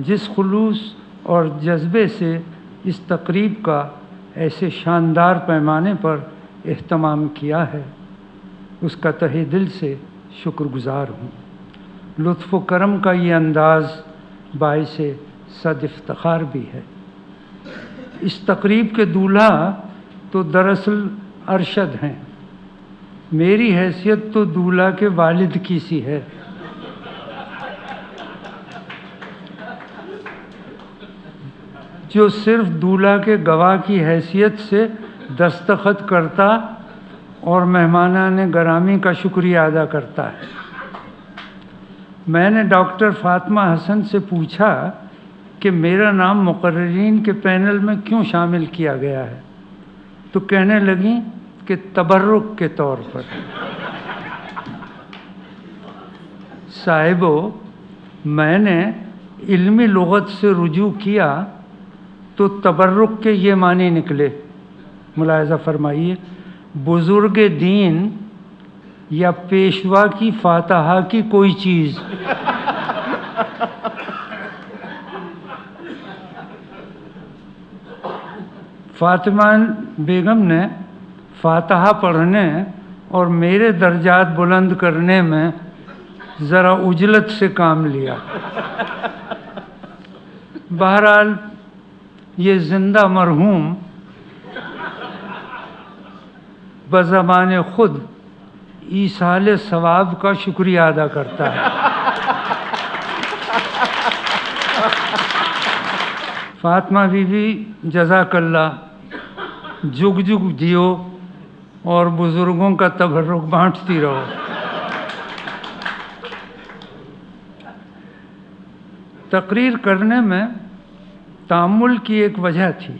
جس خلوص اور جذبے سے اس تقریب کا ایسے شاندار پیمانے پر اہتمام کیا ہے، اس کا تہہ دل سے شکر گزار ہوں۔ لطف و کرم کا یہ انداز باعث صد افتخار بھی ہے۔ اس تقریب کے دولہا تو دراصل ارشد ہیں، میری حیثیت تو دولہا کے والد کی سی ہے۔ جو صرف دولہا کے گواہ کی حیثیت سے دستخط کرتا اور مہمانان گرامی کا شکریہ ادا کرتا ہے۔ میں نے ڈاکٹر فاطمہ حسن سے پوچھا کہ میرا نام مقررین کے پینل میں کیوں شامل کیا گیا ہے، تو کہنے لگیں کہ تبرک کے طور پر۔ صاحبو، میں نے علمی لغت سے رجوع کیا تو تبرک کے یہ معنی نکلے۔ ملاحظہ فرمائیے، بزرگ دین یا پیشوا کی فاتحہ کی کوئی چیز۔ فاطمہ بیگم نے فاتحہ پڑھنے اور میرے درجات بلند کرنے میں ذرا عجلت سے کام لیا۔ بہرحال یہ زندہ مرحوم بزبان خود ایصال ثواب کا شکریہ ادا کرتا ہے۔ فاطمہ بی بی جزاک اللہ، جگ جگ جیو اور بزرگوں کا تبرک بانٹتی رہو۔ تقریر کرنے میں تأمل کی ایک وجہ تھی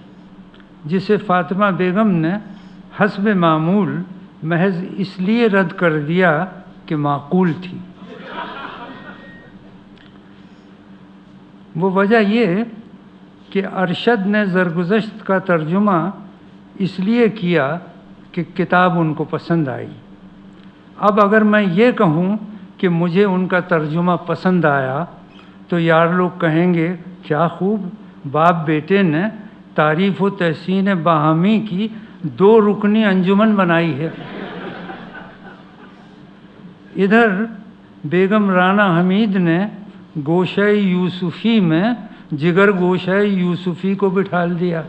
جسے فاطمہ بیگم نے حسب معمول محض اس لیے رد کر دیا کہ معقول تھی۔ وہ وجہ یہ کہ ارشد نے زرگزشت کا ترجمہ اس لیے کیا کہ کتاب ان کو پسند آئی۔ اب اگر میں یہ کہوں کہ مجھے ان کا ترجمہ پسند آیا تو یار لوگ کہیں گے کیا خوب، باپ بیٹے نے تعریف و تحسین باہمی کی 2 رکنی انجمن بنائی ہے۔ ادھر بیگم رانا حمید نے گوشہ یوسفی میں جگر گوشہ یوسفی کو بٹھال دیا۔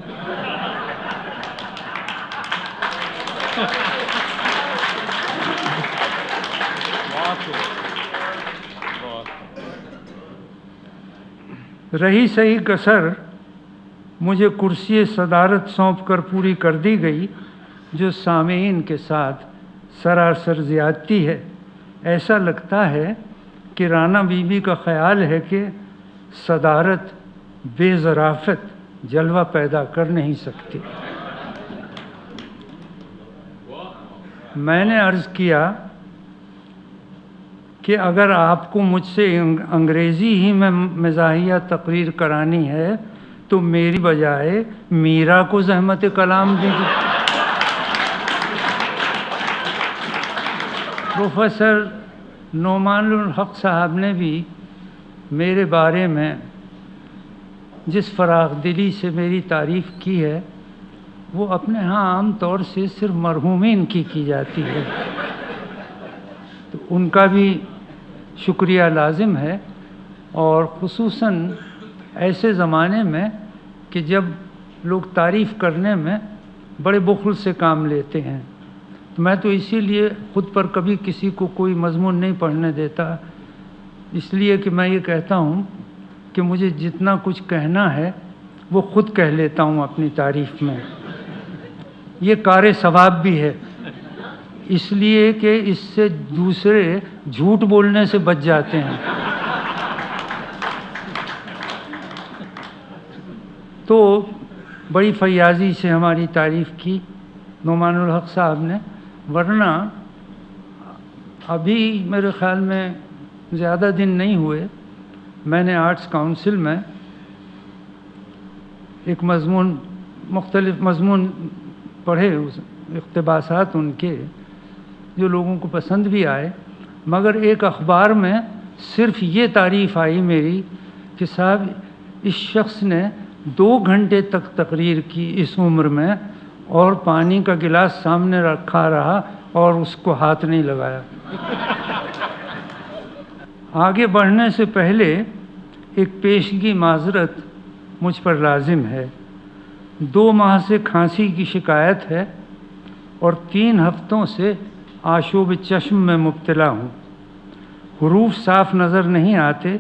رہی صحیح کسر مجھے کرسی صدارت سونپ کر پوری کر دی گئی، جو سامعین کے ساتھ سراسر زیادتی ہے۔ ایسا لگتا ہے کہ رانا بی بی کا خیال ہے کہ صدارت بے ظرافت جلوہ پیدا کر نہیں سکتی۔ میں نے عرض کیا کہ اگر آپ کو مجھ سے انگریزی ہی میں مزاحیہ تقریر کرانی ہے تو میری بجائے میرا کو زحمت کلام دیجیے۔ پروفیسر نعمان الحق صاحب نے بھی میرے بارے میں جس فراخ دلی سے میری تعریف کی ہے وہ اپنے ہاں عام طور سے صرف مرحومین کی جاتی ہے، تو ان کا بھی شکریہ لازم ہے، اور خصوصاً ایسے زمانے میں کہ جب لوگ تعریف کرنے میں بڑے بخل سے کام لیتے ہیں۔ میں تو اسی لیے خود پر کبھی کسی کو کوئی مضمون نہیں پڑھنے دیتا، اس لیے کہ میں یہ کہتا ہوں کہ مجھے جتنا کچھ کہنا ہے وہ خود کہہ لیتا ہوں اپنی تعریف میں۔ یہ کار ثواب بھی ہے، اس لیے کہ اس سے دوسرے جھوٹ بولنے سے بچ جاتے ہیں۔ تو بڑی فیاضی سے ہماری تعریف کی نعمان الحق صاحب نے، ورنہ ابھی میرے خیال میں زیادہ دن نہیں ہوئے میں نے آرٹس کاؤنسل میں ایک مختلف مضمون پڑھے، اقتباسات ان کے جو لوگوں کو پسند بھی آئے، مگر ایک اخبار میں صرف یہ تعریف آئی میری کہ صاحب اس شخص نے 2 گھنٹے تک تقریر کی اس عمر میں، اور پانی کا گلاس سامنے رکھا رہا اور اس کو ہاتھ نہیں لگایا۔ آگے بڑھنے سے پہلے ایک پیشگی معذرت مجھ پر لازم ہے۔ 2 ماہ سے کھانسی کی شکایت ہے اور 3 ہفتوں سے آشوب چشم میں مبتلا ہوں۔ حروف صاف نظر نہیں آتے۔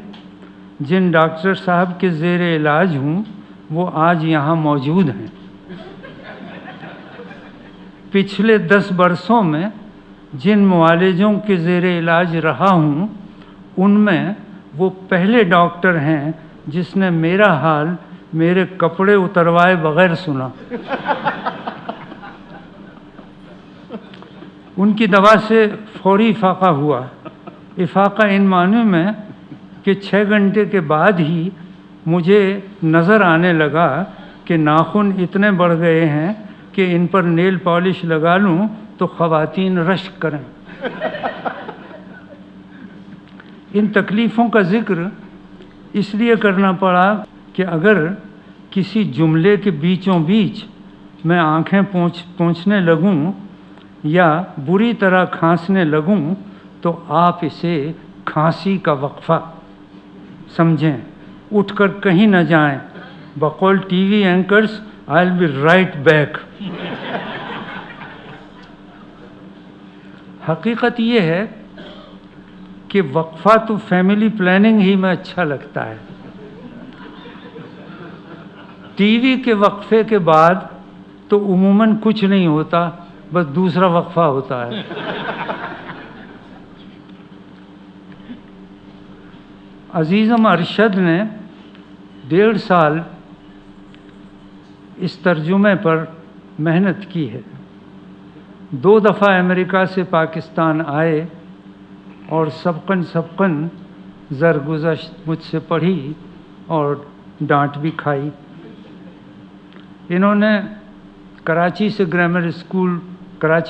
جن ڈاکٹر صاحب کے زیر علاج ہوں وہ آج یہاں موجود ہیں۔ پچھلے 10 برسوں میں جن معالجوں کے زیر علاج رہا ہوں ان میں وہ پہلے ڈاکٹر ہیں جس نے میرا حال میرے کپڑے اتروائے بغیر سنا۔ ان کی دوا سے فوری افاقہ ہوا۔ افاقہ ان معنی میں کہ 6 گھنٹے کے بعد ہی مجھے نظر آنے لگا کہ ناخن اتنے بڑھ گئے ہیں کہ ان پر نیل پالش لگا لوں تو خواتین رشک کریں۔ ان تکلیفوں کا ذکر اس لیے کرنا پڑا کہ اگر کسی جملے کے بیچوں بیچ میں آنکھیں پونچھنے لگوں یا بری طرح کھانسنے لگوں تو آپ اسے کھانسی کا وقفہ سمجھیں، اٹھ کر کہیں نہ جائیں۔ بقول T V anchors I'll be right back۔ حقیقت یہ ہے کہ وقفہ تو فیملی پلاننگ ہی میں اچھا لگتا ہے۔ ٹی وی کے وقفے کے بعد تو عموماً کچھ نہیں ہوتا، بس دوسرا وقفہ ہوتا ہے۔ عزیزم ارشد نے 1.5 سال اس ترجمے پر محنت کی ہے۔ 2 دفعہ امریکہ سے پاکستان آئے اور سبقاً زرگزشت مجھ سے پڑھی اور ڈانٹ بھی کھائی۔ انہوں نے کراچی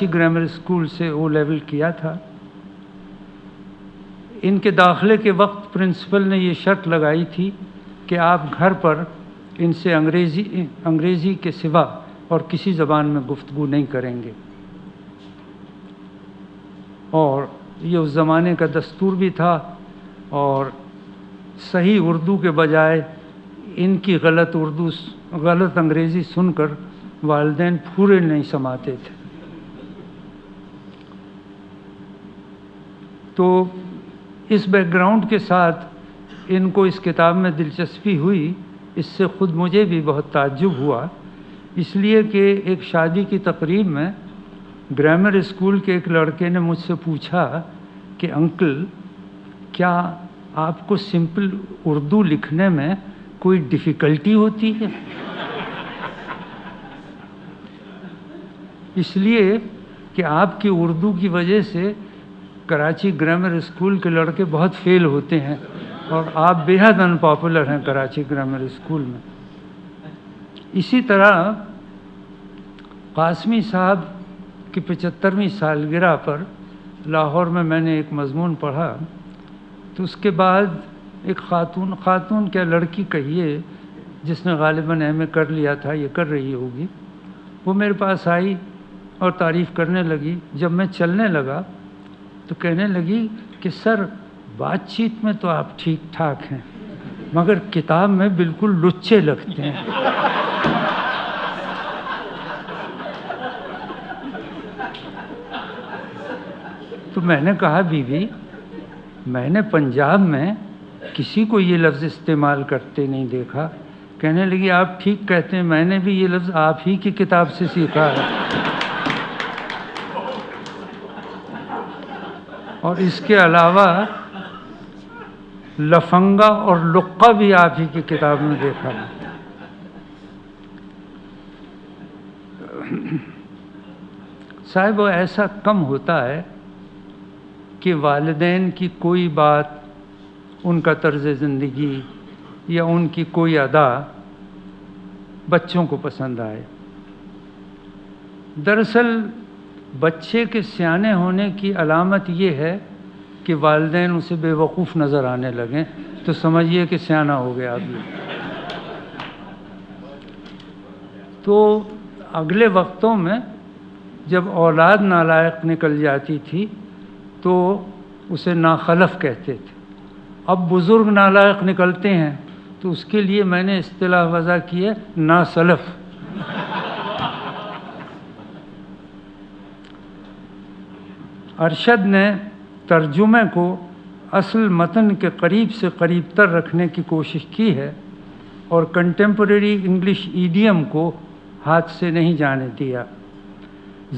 گرامر اسکول سے او لیول کیا تھا۔ ان کے داخلے کے وقت پرنسپل نے یہ شرط لگائی تھی کہ آپ گھر پر ان سے انگریزی کے سوا اور کسی زبان میں گفتگو نہیں کریں گے، اور یہ اس زمانے کا دستور بھی تھا، اور صحیح اردو کے بجائے ان کی غلط انگریزی سن کر والدین پورے نہیں سماتے تھے۔ تو اس بیک گراؤنڈ کے ساتھ ان کو اس کتاب میں دلچسپی ہوئی، اس سے خود مجھے بھی بہت تعجب ہوا، اس لیے کہ ایک شادی کی تقریب میں گرامر اسکول کے ایک لڑکے نے مجھ سے پوچھا کہ انکل، کیا آپ کو سمپل اردو لکھنے میں کوئی ڈیفیکلٹی ہوتی ہے؟ اس لیے کہ آپ کی اردو کی وجہ سے کراچی گرامر اسکول کے لڑکے بہت فیل ہوتے ہیں، اور آپ بے حد ان پاپولر ہیں کراچی گرامر اسکول میں۔ اسی طرح قاسمی صاحب کی 75ویں سالگرہ پر لاہور میں میں نے ایک مضمون پڑھا، تو اس کے بعد ایک خاتون کیا لڑکی کہیے جس نے غالباً ایم اے کر لیا تھا، یہ کر رہی ہوگی، وہ میرے پاس آئی اور تعریف کرنے لگی۔ جب میں چلنے لگا تو کہنے لگی کہ سر، بات چیت میں تو آپ ٹھیک ٹھاک ہیں مگر کتاب میں بالکل لچے لگتے ہیں۔ تو میں نے کہا بیوی، میں نے پنجاب میں کسی کو یہ لفظ استعمال کرتے نہیں دیکھا۔ کہنے لگی آپ ٹھیک کہتے ہیں، میں نے بھی یہ لفظ آپ ہی کی کتاب سے سیکھا ہے، اور اس کے علاوہ لفنگا اور لقہ بھی آپ ہی کی کتاب میں دیکھا ہے۔ صاحب، وہ ایسا کم ہوتا ہے کہ والدین کی کوئی بات، ان کا طرز زندگی یا ان کی کوئی ادا بچوں کو پسند آئے۔ دراصل بچے کے سیانے ہونے کی علامت یہ ہے کہ والدین اسے بے وقوف نظر آنے لگیں، تو سمجھیے کہ سیانہ ہو گیا ابھی۔ تو اگلے وقتوں میں جب اولاد نالائق نکل جاتی تھی تو اسے ناخلف کہتے تھے. اب بزرگ نالائق نکلتے ہیں تو اس کے لیے میں نے اصطلاح وضع کی ہے ناسلف. ارشد نے ترجمے کو اصل متن کے قریب سے قریب تر رکھنے کی کوشش کی ہے اور کنٹمپریری انگلش ایڈیم کو ہاتھ سے نہیں جانے دیا.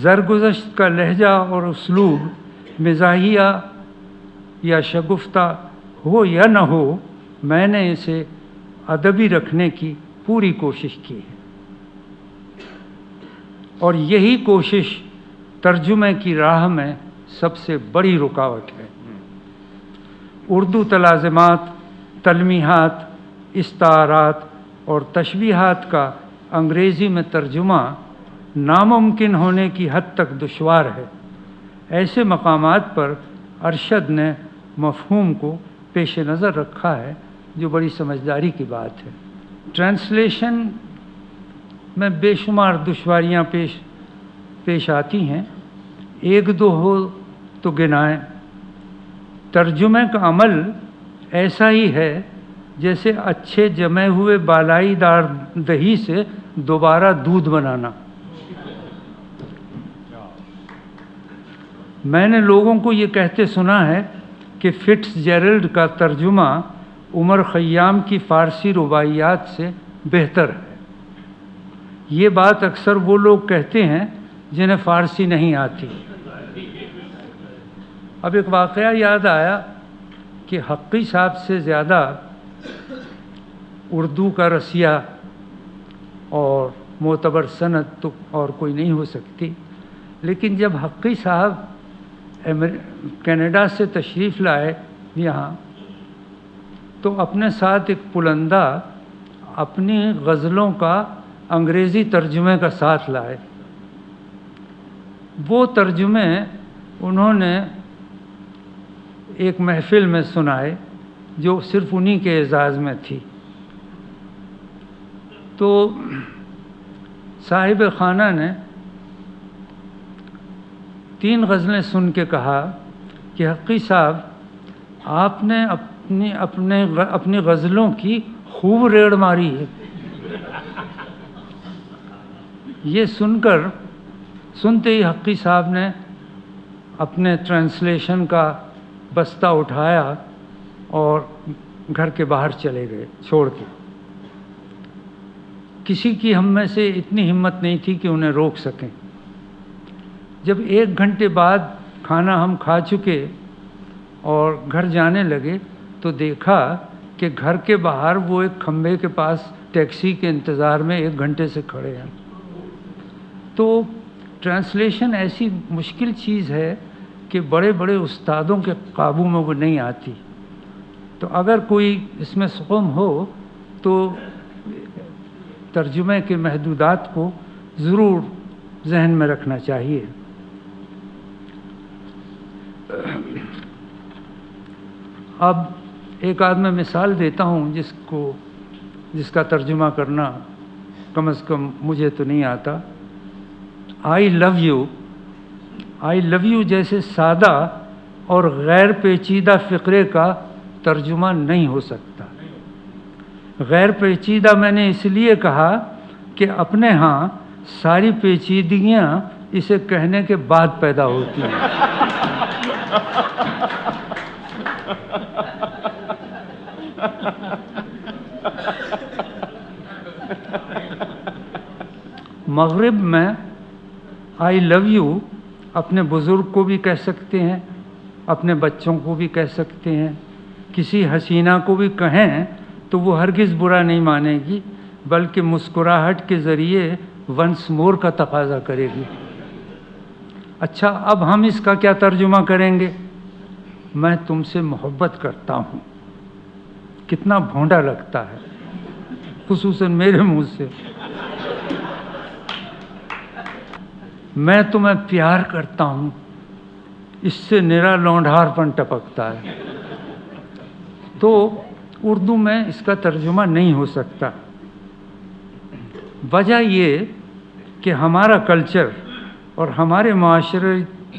زرگزشت کا لہجہ اور اسلوب مزاحیہ یا شگفتہ ہو یا نہ ہو، میں نے اسے ادبی رکھنے کی پوری کوشش کی ہے، اور یہی کوشش ترجمے کی راہ میں سب سے بڑی رکاوٹ ہے. اردو تلازمات، تلمیحات، استعارات اور تشبیہات کا انگریزی میں ترجمہ ناممکن ہونے کی حد تک دشوار ہے. ایسے مقامات پر ارشد نے مفہوم کو پیش نظر رکھا ہے، جو بڑی سمجھداری کی بات ہے. ٹرانسلیشن میں بے شمار دشواریاں پیش آتی ہیں، ایک دو ہو تو گنائیں. ترجمے کا عمل ایسا ہی ہے جیسے اچھے جمے ہوئے بالائی دار دہی سے دوبارہ دودھ بنانا. میں نے لوگوں کو یہ کہتے سنا ہے کہ فٹس جیرلڈ کا ترجمہ عمر خیام کی فارسی رباعیات سے بہتر ہے. یہ بات اکثر وہ لوگ کہتے ہیں جنہیں فارسی نہیں آتی. اب ایک واقعہ یاد آیا کہ حقی صاحب سے زیادہ اردو کا رسیہ اور معتبر سند تو اور کوئی نہیں ہو سکتی. لیکن جب حقی صاحب کینیڈا سے تشریف لائے یہاں، تو اپنے ساتھ ایک پلندہ اپنی غزلوں کا انگریزی ترجمے کا ساتھ لائے. وہ ترجمے انہوں نے ایک محفل میں سنائے جو صرف انہی کے اعزاز میں تھی. تو صاحب خانہ نے 3 غزلیں سن کے کہا کہ حقی صاحب، آپ نے اپنی غزلوں کی خوب ریڑھ ماری ہے. یہ سنتے ہی حقی صاحب نے اپنے ٹرانسلیشن کا بستہ اٹھایا اور گھر کے باہر چلے گئے چھوڑ کے. کسی کی ہم میں سے اتنی ہمت نہیں تھی کہ انہیں روک سکیں. جب 1 گھنٹے بعد کھانا ہم کھا چکے اور گھر جانے لگے تو دیکھا کہ گھر کے باہر وہ ایک کھمبے کے پاس ٹیکسی کے انتظار میں 1 گھنٹے سے کھڑے ہیں. تو ٹرانسلیشن ایسی مشکل چیز ہے کہ بڑے بڑے استادوں کے قابو میں وہ نہیں آتی. تو اگر کوئی اس میں سقم ہو تو ترجمے کے محدودات کو ضرور ذہن میں رکھنا چاہیے. اب ایک آدھ میں مثال دیتا ہوں جس کا ترجمہ کرنا کم از کم مجھے تو نہیں آتا. آئی لو یو جیسے سادہ اور غیر پیچیدہ فقرے کا ترجمہ نہیں ہو سکتا. غیر پیچیدہ میں نے اس لیے کہا کہ اپنے ہاں ساری پیچیدگیاں اسے کہنے کے بعد پیدا ہوتی ہیں. مغرب میں آئی لو یو اپنے بزرگ کو بھی کہہ سکتے ہیں، اپنے بچوں کو بھی کہہ سکتے ہیں. کسی حسینہ کو بھی کہیں تو وہ ہرگز برا نہیں مانے گی، بلکہ مسکراہٹ کے ذریعے ونس مور کا تقاضا کرے گی. اچھا، اب ہم اس کا کیا ترجمہ کریں گے؟ میں تم سے محبت کرتا ہوں. کتنا بھونڈا لگتا ہے، خصوصاً میرے منہ سے. میں تمہیں پیار کرتا ہوں، اس سے نرا لونڈھار پن ٹپکتا ہے. تو اردو میں اس کا ترجمہ نہیں ہو سکتا. وجہ یہ کہ ہمارا کلچر اور ہمارے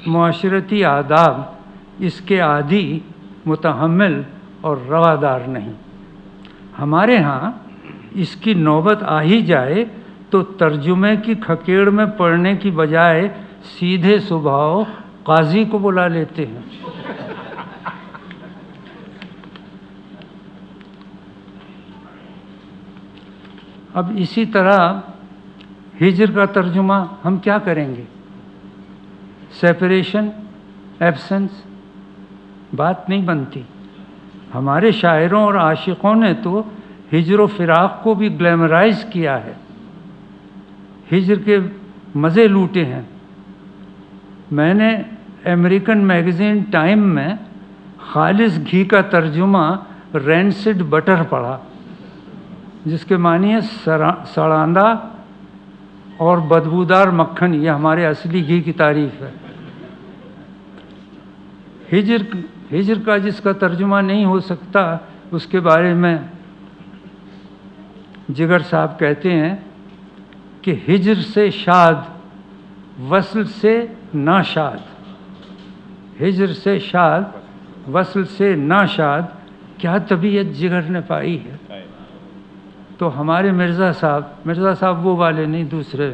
معاشرتی آداب اس کے عادی، متحمل اور روادار نہیں۔ ہمارے ہاں اس کی نوبت آ ہی جائے تو ترجمے کی کھکیڑ میں پڑنے کی بجائے سیدھے صبح قاضی کو بلا لیتے ہیں۔ اب اسی طرح ہجر کا ترجمہ ہم کیا کریں گے؟ سیپریشن، ایبسنس، بات نہیں بنتی۔ ہمارے شاعروں اور عاشقوں نے تو ہجر و فراق کو بھی گلیمرائز کیا ہے، ہجر کے مزے لوٹے ہیں۔ میں نے امریکن میگزین ٹائم میں خالص گھی کا ترجمہ رینسڈ بٹر پڑھا، جس کے معنی ہے سڑاندہ اور بدبودار مکھن۔ یہ ہمارے اصلی گھی کی تعریف ہے۔ ہجر کا جس کا ترجمہ نہیں ہو سکتا، اس کے بارے میں جگر صاحب کہتے ہیں کہ ہجر سے شاد، وصل سے ناشاد، ہجر سے شاد، وصل سے ناشاد، کیا طبیعت جگر نے پائی ہے۔ تو ہمارے مرزا صاحب وہ والے نہیں، دوسرے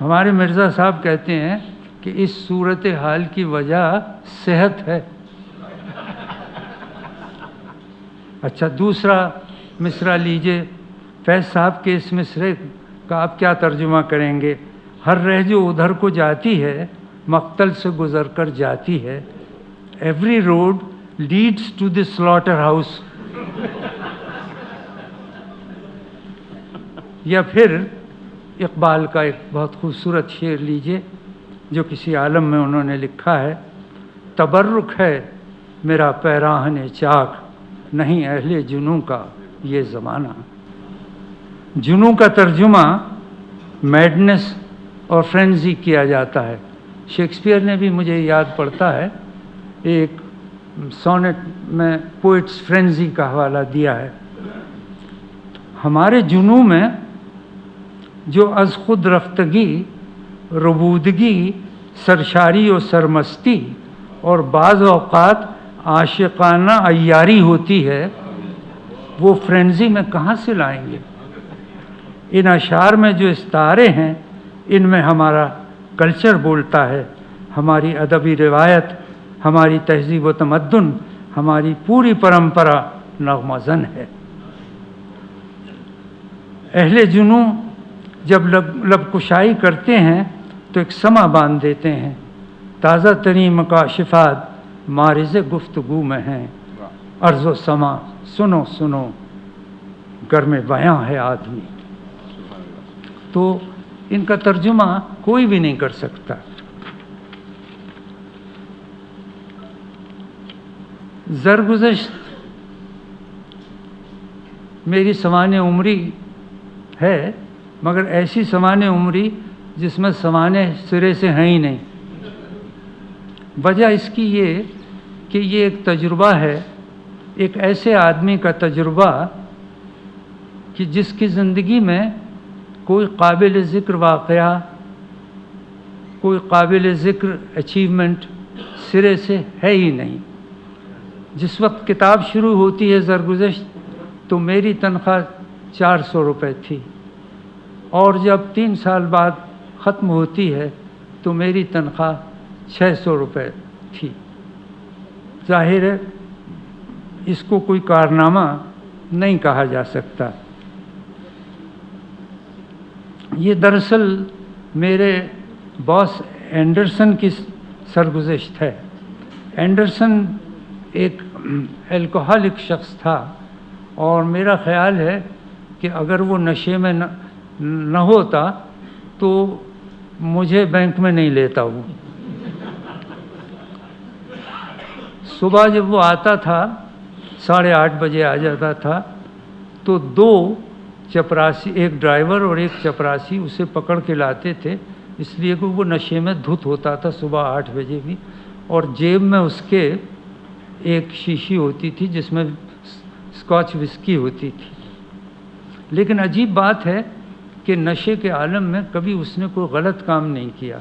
ہمارے مرزا صاحب کہتے ہیں کہ اس صورتحال کی وجہ صحت ہے۔ اچھا، دوسرا مصرع لیجئے، فیض صاحب کے اس مصرعے کا آپ کیا ترجمہ کریں گے؟ ہر رہ جو ادھر کو جاتی ہے، مقتل سے گزر کر جاتی ہے۔ Every road leads to the slaughterhouse. یا پھر اقبال کا ایک بہت خوبصورت شعر لیجئے جو کسی عالم میں انہوں نے لکھا ہے: تبرک ہے میرا پیراہن چاک، نہیں اہل جنوں کا یہ زمانہ۔ جنوں کا ترجمہ میڈنس اور فرینزی کیا جاتا ہے۔ شیکسپیئر نے بھی، مجھے یاد پڑتا ہے، ایک سونٹ میں پوئٹس فرینزی کا حوالہ دیا ہے۔ ہمارے جنوں میں جو از خود رفتگی، ربودگی، سرشاری و سرمستی اور بعض اوقات عاشقانہ عیاری ہوتی ہے، وہ فرینزی میں کہاں سے لائیں گے؟ ان اشعار میں جو استعارے ہیں، ان میں ہمارا کلچر بولتا ہے، ہماری ادبی روایت، ہماری تہذیب و تمدن، ہماری پوری پرمپرا نغمہ زن ہے۔ اہل جنوں جب لب کشائی کرتے ہیں تو ایک سما باندھ دیتے ہیں۔ تازہ ترین مکاشفات معرض گفتگو میں ہیں۔ عرض و سما سنو سنو، گرم بیاں ہے آدمی۔ تو ان کا ترجمہ کوئی بھی نہیں کر سکتا۔ زرگزشت میری سوانح عمری ہے، مگر ایسی سوانح عمری جس میں سوانح سرے سے ہیں ہی نہیں۔ وجہ اس کی یہ کہ یہ ایک تجربہ ہے، ایک ایسے آدمی کا تجربہ کہ جس کی زندگی میں کوئی قابل ذکر واقعہ، کوئی قابل ذکر اچیومنٹ سرے سے ہے ہی نہیں۔ جس وقت کتاب شروع ہوتی ہے زرگزشت، تو میری تنخواہ 400 روپے تھی، اور جب 3 سال بعد ختم ہوتی ہے تو میری تنخواہ 600 روپے تھی۔ ظاہر ہے اس کو کوئی کارنامہ نہیں کہا جا سکتا۔ یہ دراصل میرے باس اینڈرسن کی سرگزشت ہے۔ اینڈرسن ایک الکوہولک شخص تھا، اور میرا خیال ہے کہ اگر وہ نشے میں نہ ہوتا تو مجھے بینک میں نہیں لیتا وہ۔ صبح جب وہ آتا تھا 8:30 بجے آ جاتا تھا، تو 2 چپراسی، ایک ڈرائیور اور ایک چپراسی اسے پکڑ کے لاتے تھے، اس لیے کہ وہ نشے میں دھت ہوتا تھا صبح 8 بجے بھی، اور جیب میں اس کے ایک شیشی ہوتی تھی جس میں اسکاچ وسکی ہوتی تھی۔ لیکن عجیب بات ہے کہ نشے کے عالم میں کبھی اس نے کوئی غلط کام نہیں کیا.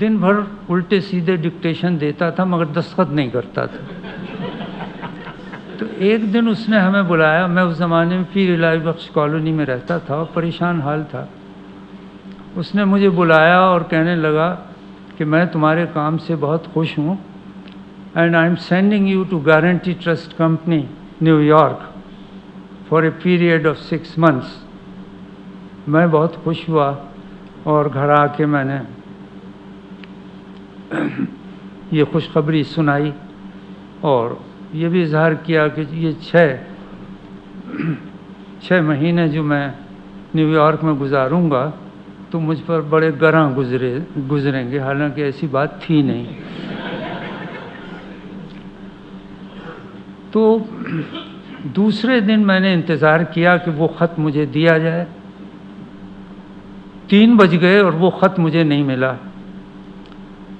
دن بھر الٹے سیدھے ڈکٹیشن دیتا تھا مگر دستخط نہیں کرتا تھا. تو ایک دن اس نے ہمیں بلایا. میں اس زمانے میں پیر الہی بخش کالونی میں رہتا تھا اور پریشان حال تھا. اس نے مجھے بلایا اور کہنے لگا کہ میں تمہارے کام سے بہت خوش ہوں and I am sending you to guarantee trust Company New York for a period of 6 months. میں بہت خوش ہوا اور گھر آ کے میں نے یہ خوشخبری سنائی اور یہ بھی اظہار کیا کہ یہ 6 مہینے جو میں نیو یارک میں گزاروں گا تو مجھ پر بڑے گراں گزریں گے. حالانکہ ایسی بات تھی نہیں. تو دوسرے دن میں نے انتظار کیا کہ وہ خط مجھے دیا جائے. 3 بج گئے اور وہ خط مجھے نہیں ملا.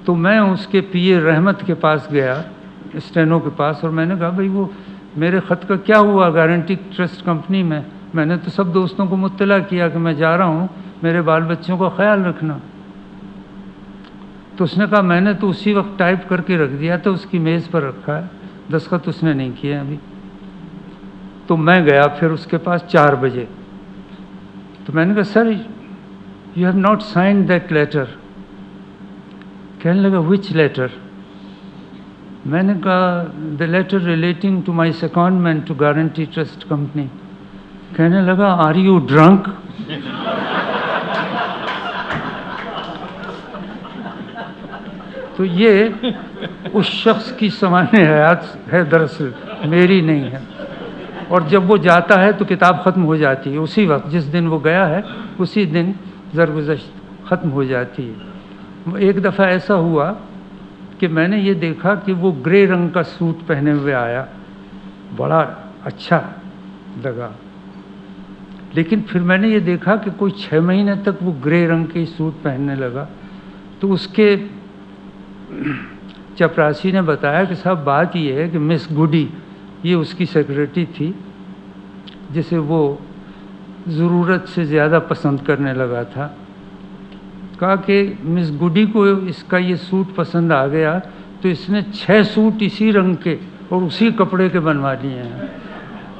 تو میں اس کے پی اے رحمت کے پاس گیا, اسٹینو کے پاس, اور میں نے کہا بھائی وہ میرے خط کا کیا ہوا گارنٹی ٹرسٹ کمپنی میں؟ میں نے تو سب دوستوں کو مطلع کیا کہ میں جا رہا ہوں, میرے بال بچوں کا خیال رکھنا. تو اس نے کہا میں نے تو اسی وقت ٹائپ کر کے رکھ دیا تھا, اس کی میز پر رکھا ہے, دستخط اس نے نہیں کیے ابھی. تو میں گیا پھر اس کے پاس 4 بجے. تو میں نے کہا sir you have not signed that letter. کہنے لگا وچ لیٹر؟ میں نے کہا the letter relating to my secondment to guarantee trust company. کہنے لگا آر یو ڈرنک؟ تو یہ اس شخص کی سوانح حیات ہے, دراصل میری نہیں ہے. اور جب وہ جاتا ہے تو کتاب ختم ہو جاتی ہے اسی وقت, جس دن وہ گیا ہے اسی دن زرگزشت ختم ہو جاتی ہے. ایک دفعہ ایسا ہوا کہ میں نے یہ دیکھا کہ وہ گرے رنگ کا سوٹ پہنے ہوئے آیا, بڑا اچھا لگا. لیکن پھر میں نے یہ دیکھا کہ کوئی 6 مہینے تک وہ گرے رنگ کے سوٹ پہننے لگا. تو اس کے چپراسی نے بتایا کہ صاحب بات یہ ہے کہ مس گڈی, یہ اس کی سیکرٹری تھی جسے وہ ضرورت سے زیادہ پسند کرنے لگا تھا. کہا کہ مس گڈی کو اس کا یہ سوٹ پسند آ گیا تو اس نے 6 سوٹ اسی رنگ کے اور اسی کپڑے کے بنوا لیے ہیں,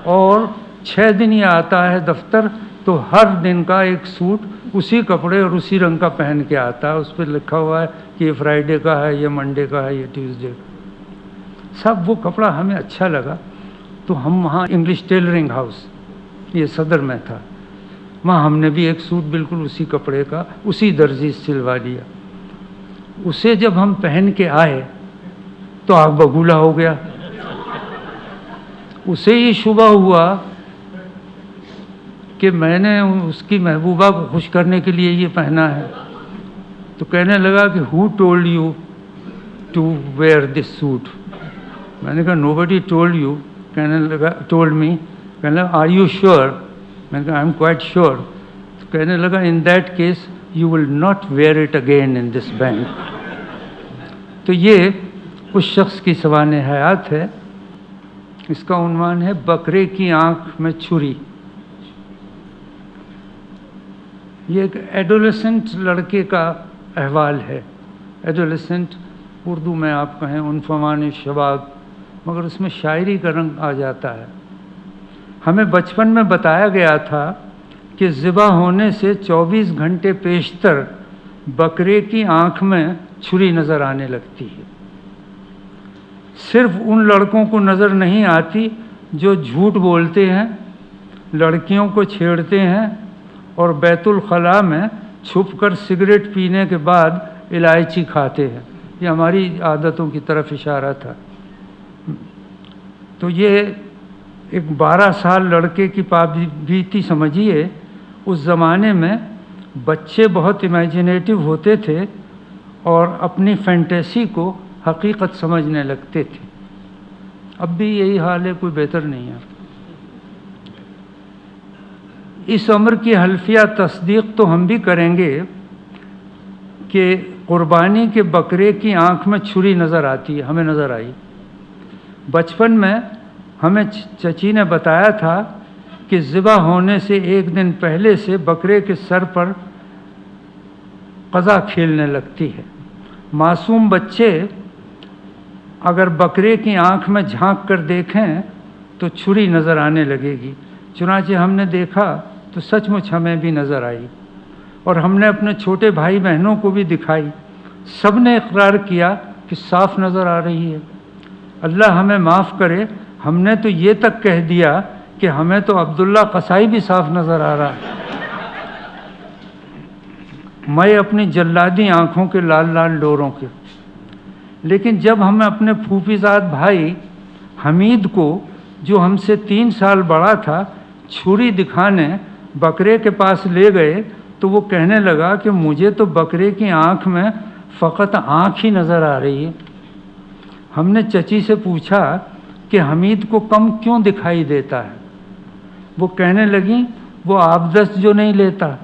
اور 6 دن یہ آتا ہے دفتر تو ہر دن کا ایک سوٹ اسی کپڑے اور اسی رنگ کا پہن کے آتا ہے. اس پہ لکھا ہوا ہے کہ یہ فرائیڈے کا ہے, یہ منڈے کا ہے, یہ ٹیوزڈے کا. سب وہ کپڑا ہمیں اچھا لگا تو ہم وہاں انگلش ٹیلرنگ ہاؤس, یہ صدر میں تھا, وہاں ہم نے بھی ایک سوٹ بالکل اسی کپڑے کا اسی درزی سلوا لیا. اسے جب ہم پہن کے آئے تو آگ بگولا ہو گیا. اسے یہ شبہ ہوا کہ میں نے اس کی محبوبہ کو خوش کرنے کے لیے یہ پہنا ہے. تو کہنے لگا کہ who told you to wear this suit? میں نے کہا نو بڈی ٹولڈ یو. کہنے لگا ٹولڈ می. کہنے لگا آر یو شیور؟ میں نے کہا آئی ایم کوائٹ شیور. تو کہنے لگا in that case you will not where it again in this bank. تو یہ اس شخص کی سوانح حیات ہے. اس کا عنوان ہے بکرے کی آنکھ میں چھری. یہ ایک ایڈولیسنٹ لڑکے کا احوال ہے. ایڈولیسنٹ اردو میں آپ کہیں عنفوان شباب, مگر اس میں شاعری کا رنگ آ جاتا ہے. ہمیں بچپن میں بتایا گیا تھا کہ ذبح ہونے سے 24 گھنٹے پیشتر بکرے کی آنکھ میں چھری نظر آنے لگتی ہے. صرف ان لڑکوں کو نظر نہیں آتی جو جھوٹ بولتے ہیں, لڑکیوں کو چھیڑتے ہیں اور بیت الخلاء میں چھپ کر سگریٹ پینے کے بعد الائچی کھاتے ہیں. یہ ہماری عادتوں کی طرف اشارہ تھا. تو یہ ایک 12 سال لڑکے کی پابیتی سمجھیے. اس زمانے میں بچے بہت امیجنیٹو ہوتے تھے اور اپنی فینٹیسی کو حقیقت سمجھنے لگتے تھے. اب بھی یہی حال ہے, کوئی بہتر نہیں ہے. اس امر کی حلفیہ تصدیق تو ہم بھی کریں گے کہ قربانی کے بکرے کی آنکھ میں چھری نظر آتی ہے, ہمیں نظر آئی. بچپن میں ہمیں چچی نے بتایا تھا کہ ذبح ہونے سے ایک دن پہلے سے بکرے کے سر پر قضا کھیلنے لگتی ہے۔ معصوم بچے اگر بکرے کی آنکھ میں جھانک کر دیکھیں تو چھری نظر آنے لگے گی۔ چنانچہ ہم نے دیکھا تو سچ مچ ہمیں بھی نظر آئی، اور ہم نے اپنے چھوٹے بھائی بہنوں کو بھی دکھائی۔ سب نے اقرار کیا کہ صاف نظر آ رہی ہے۔ اللہ ہمیں معاف کرے، ہم نے تو یہ تک کہہ دیا کہ ہمیں تو عبداللہ قصائی بھی صاف نظر آ رہا ہے۔ میں اپنی جلادی آنکھوں کے لال لال ڈوروں کے۔ لیکن جب ہم اپنے پھوپھیزاد بھائی حمید کو، جو ہم سے 3 سال بڑا تھا، چھری دکھانے بکرے کے پاس لے گئے تو وہ کہنے لگا کہ مجھے تو بکرے کی آنکھ میں فقط آنکھ ہی نظر آ رہی ہے۔ ہم نے چچی سے پوچھا کہ حمید کو کم کیوں دکھائی دیتا ہے؟ وہ کہنے لگیں وہ آبدست جو نہیں لیتا،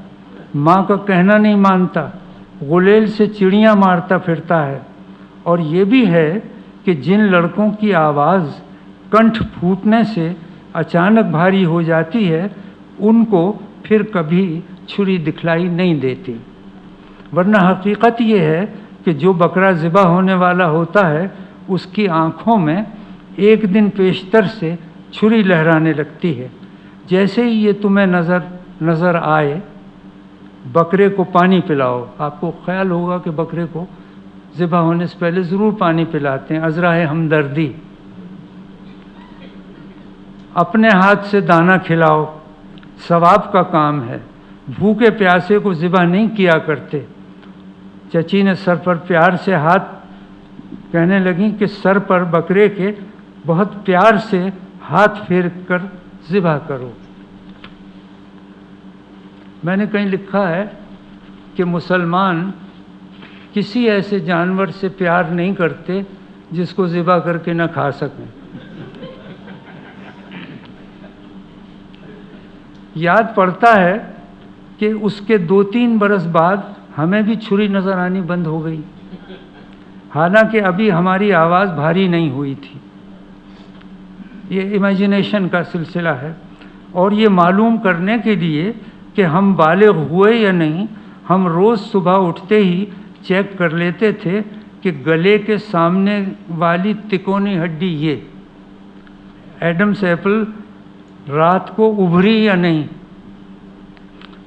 ماں کا کہنا نہیں مانتا، غلیل سے چڑیاں مارتا پھرتا ہے، اور یہ بھی ہے کہ جن لڑکوں کی آواز کنٹھ پھوٹنے سے اچانک بھاری ہو جاتی ہے ان کو پھر کبھی چھری دکھلائی نہیں دیتی، ورنہ حقیقت یہ ہے کہ جو بکرا ذبح ہونے والا ہوتا ہے اس کی آنکھوں میں ایک دن پیشتر سے چھری لہرانے لگتی ہے۔ جیسے ہی یہ تمہیں نظر آئے بکرے کو پانی پلاؤ۔ آپ کو خیال ہوگا کہ بکرے کو ذبح ہونے سے پہلے ضرور پانی پلاتے ہیں، عذرا ہمدردی۔ اپنے ہاتھ سے دانہ کھلاؤ، ثواب کا کام ہے، بھوکے پیاسے کو ذبح نہیں کیا کرتے۔ چچی نے سر پر پیار سے ہاتھ، کہنے لگیں کہ سر پر بکرے کے بہت پیار سے ہاتھ پھیر کر ذبح کرو۔ میں نے کہیں لکھا ہے کہ مسلمان کسی ایسے جانور سے پیار نہیں کرتے جس کو ذبح کر کے نہ کھا سکیں۔ یاد پڑتا ہے کہ اس کے 2-3 برس بعد ہمیں بھی چھری نظر آنی بند ہو گئی، حالانکہ ابھی ہماری آواز بھاری نہیں ہوئی تھی۔ یہ امیجنیشن کا سلسلہ ہے، اور یہ معلوم کرنے کے لیے کہ ہم بالغ ہوئے یا نہیں، ہم روز صبح اٹھتے ہی چیک کر لیتے تھے کہ گلے کے سامنے والی تکونی ہڈی، یہ ایڈمس ایپل، رات کو ابھری یا نہیں۔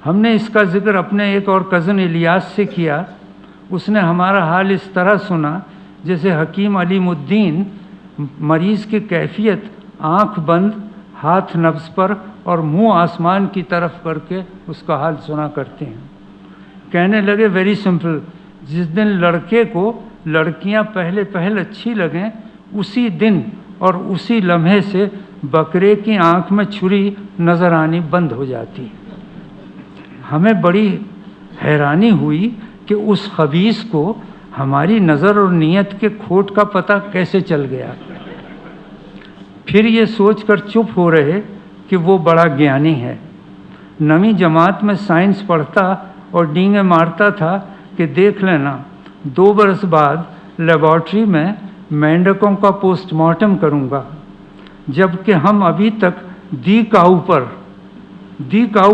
ہم نے اس کا ذکر اپنے ایک اور کزن الیاس سے کیا۔ اس نے ہمارا حال اس طرح سنا جیسے حکیم علیم الدین مریض کی کیفیت آنکھ بند، ہاتھ نبض پر اور منہ آسمان کی طرف کر کے اس کا حال سنا کرتے ہیں۔ کہنے لگے ویری سمپل، جس دن لڑکے کو لڑکیاں پہل اچھی لگیں اسی دن اور اسی لمحے سے بکرے کی آنکھ میں چھری نظر آنی بند ہو جاتی۔ ہمیں بڑی حیرانی ہوئی کہ اس خبیث کو ہماری نظر اور نیت کے کھوٹ کا پتہ کیسے چل گیا۔ پھر یہ سوچ کر چپ ہو رہے کہ وہ بڑا گیانی ہے۔ 9ویں جماعت میں سائنس پڑھتا اور ڈینگیں مارتا تھا کہ دیکھ لینا 2 برس بعد لیبارٹری میں مینڈکوں کا پوسٹ مارٹم کروں گا، جبکہ ہم ابھی تک دی کاؤ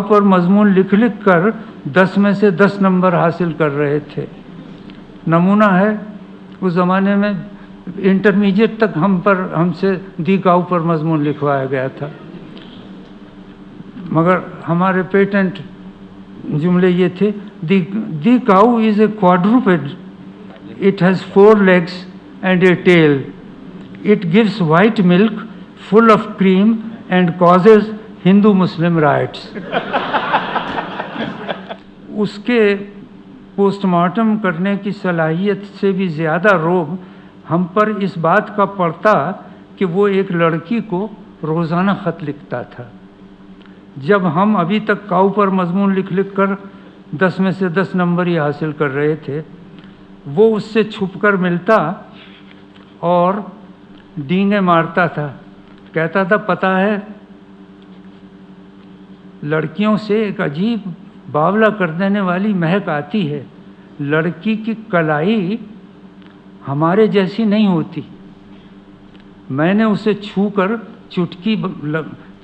پر مضمون لکھ کر 10 میں سے 10 نمبر حاصل کر رہے تھے۔ نمونہ ہے اس زمانے میں انٹرمیڈیٹ تک ہم سے دی کاؤ پر مضمون لکھوایا گیا تھا، مگر ہمارے پیٹنٹ جملے یہ تھے دی کاؤ از اے کوادروپیڈ، it has 4 legs and a tail, it gives white milk full of cream and causes Hindu-Muslim riots۔ اس کے پوسٹ مارٹم کرنے کی صلاحیت سے بھی زیادہ روب ہم پر اس بات کا پڑتا کہ وہ ایک لڑکی کو روزانہ خط لکھتا تھا، جب ہم ابھی تک کاؤ پر مضمون لکھ کر 10 میں سے 10 نمبر ہی حاصل کر رہے تھے۔ وہ اس سے چھپ کر ملتا اور ڈینگیں مارتا تھا، کہتا تھا پتہ ہے لڑکیوں سے ایک عجیب باولا کر دینے والی مہک آتی ہے، لڑکی کی کلائی ہمارے جیسی نہیں ہوتی۔ میں نے اسے چھو کر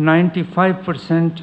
95%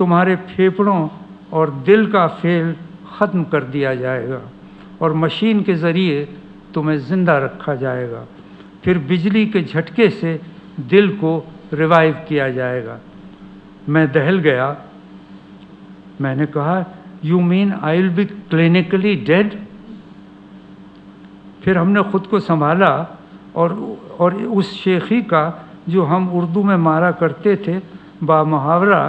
تمہارے پھیپھڑوں اور دل کا فعل ختم کر دیا جائے گا اور مشین کے ذریعے تمہیں زندہ رکھا جائے گا، پھر بجلی کے جھٹکے سے دل کو ریوائیو کیا جائے گا۔ میں دہل گیا، میں نے کہا you mean I will be clinically dead? پھر ہم نے خود کو سنبھالا اور اس شیخی کا جو ہم اردو میں مارا کرتے تھے با محاورہ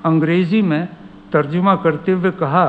انگریزی میں ترجمہ کرتے ہوئے کہا